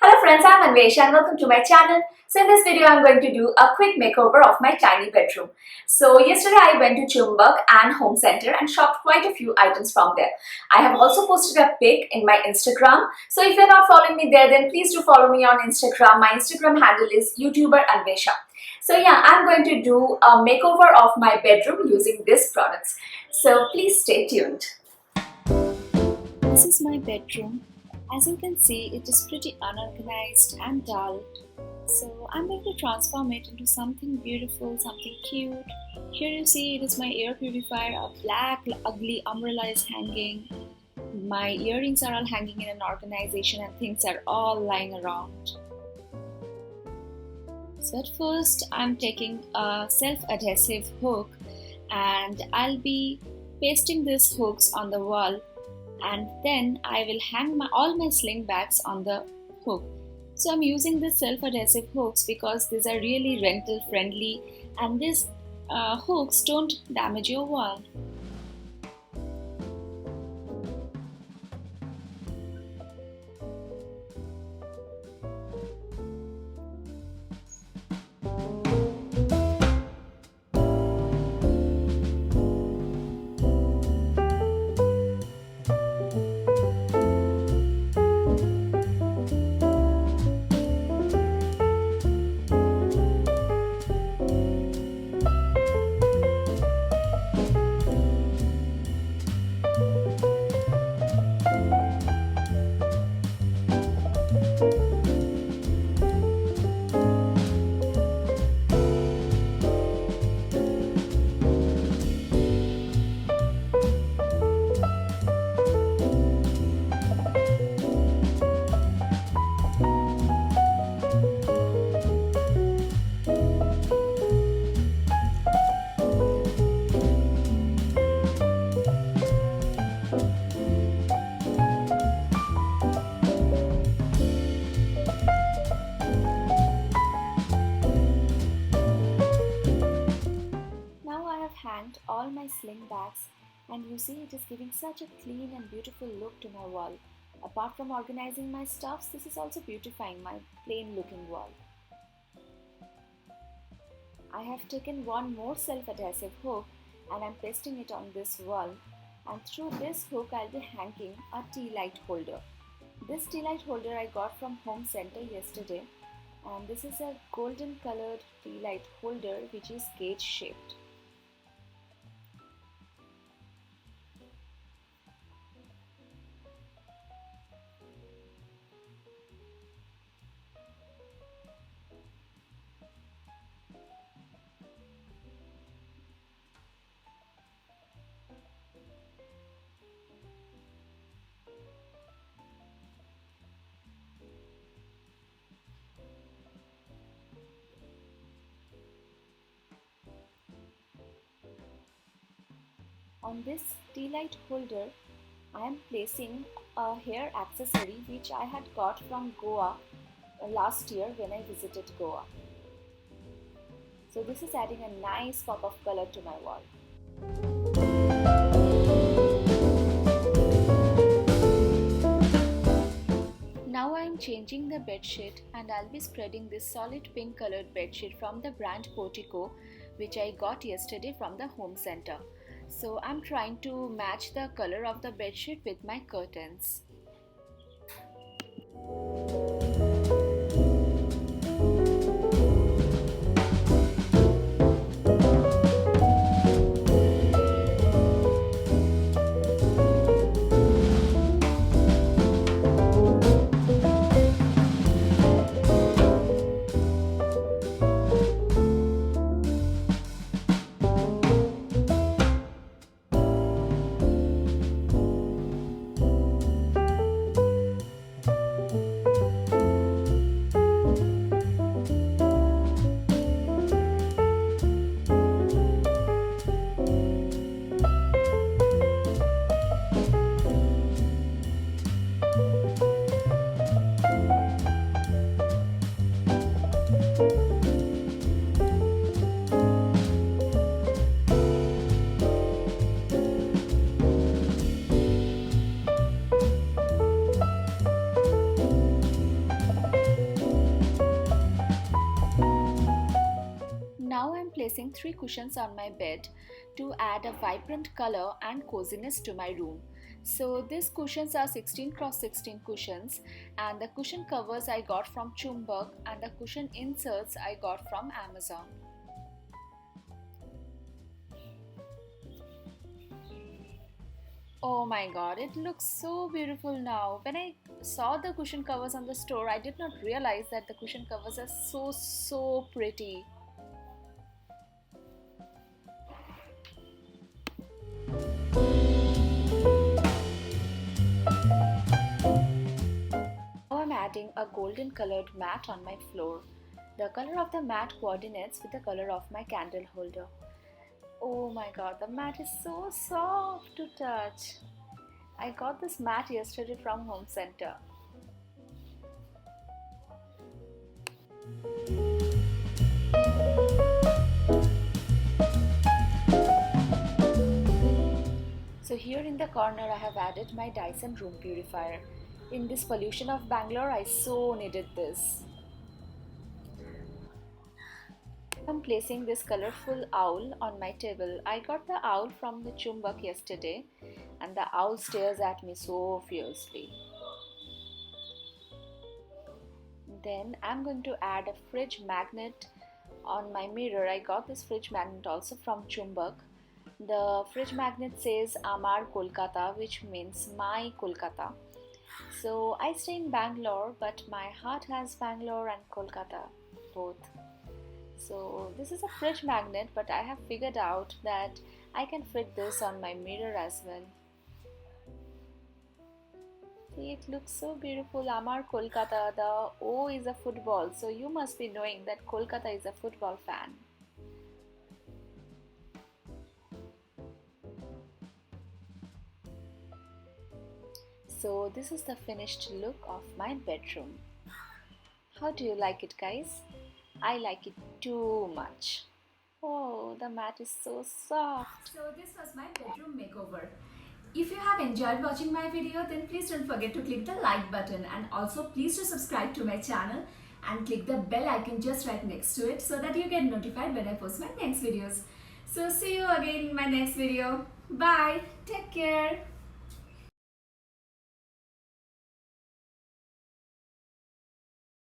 Hello friends, I'm Anwesha and welcome to my channel. So in this video, I'm going to do a quick makeover of my tiny bedroom. So yesterday I went to Chumbak and Home Centre and shopped quite a few items from there. I have also posted a pic in my Instagram. So if you're not following me there, then please do follow me on Instagram. My Instagram handle is YouTuber Anwesha. So yeah, I'm going to do a makeover of my bedroom using these products. So please stay tuned. This is my bedroom. As you can see, it is pretty unorganized and dull. So I'm going to transform it into something beautiful, something cute. Here you see it is my air purifier, a black ugly umbrella is hanging. My earrings are all hanging in an organization and things are all lying around. So at first I'm taking a self-adhesive hook and I'll be pasting these hooks on the wall, and then I will hang all my sling bags on the hook. So I'm using these self-adhesive hooks because these are really rental friendly and these hooks don't damage your wall. Hanged all my sling bags, and you see it is giving such a clean and beautiful look to my wall. Apart from organizing my stuffs, this is also beautifying my plain looking wall. I have taken one more self-adhesive hook and I'm pasting it on this wall, and through this hook I'll be hanging a tea light holder. This tea light holder I got from Home Centre yesterday, and this is a golden colored tea light holder which is gauge shaped. On this tea light holder, I am placing a hair accessory which I had got from Goa last year when I visited Goa. So this is adding a nice pop of color to my wall. Now I am changing the bedsheet and I'll be spreading this solid pink colored bedsheet from the brand Portico, which I got yesterday from the Home Centre. So I'm trying to match the color of the bedsheet with my curtains. placing 3 cushions on my bed to add a vibrant color and coziness to my room. So these cushions are 16 x 16 cushions, and the cushion covers I got from Chumbak and the cushion inserts I got from Amazon. Oh my god, it looks so beautiful now. When I saw the cushion covers on the store, I did not realize that the cushion covers are so pretty. Now I'm adding a golden colored mat on my floor. The color of the mat coordinates with the color of my candle holder. Oh my god, the mat is so soft to touch. I got this mat yesterday from Home Centre. So here in the corner I have added my Dyson room purifier. In this pollution of Bangalore, I so needed this. I'm placing this colorful owl on my table. I got the owl from the Chumbak yesterday and the owl stares at me so fiercely. Then I'm going to add a fridge magnet on my mirror. I got this fridge magnet also from Chumbak. The fridge magnet says Amar Kolkata, which means my Kolkata. So I stay in Bangalore, but my heart has Bangalore and Kolkata both. So this is a fridge magnet, but I have figured out that I can fit this on my mirror as well. See, it looks so beautiful. Amar Kolkata, the O is a football, so you must be knowing that Kolkata is a football fan. So this is the finished look of my bedroom. How do you like it, guys? I like it too much. Oh, the mat is so soft. So this was my bedroom makeover. If you have enjoyed watching my video, then please don't forget to click the like button, and also please do subscribe to my channel and click the bell icon just right next to it so that you get notified when I post my next videos. So see you again in my next video. Bye. Take care.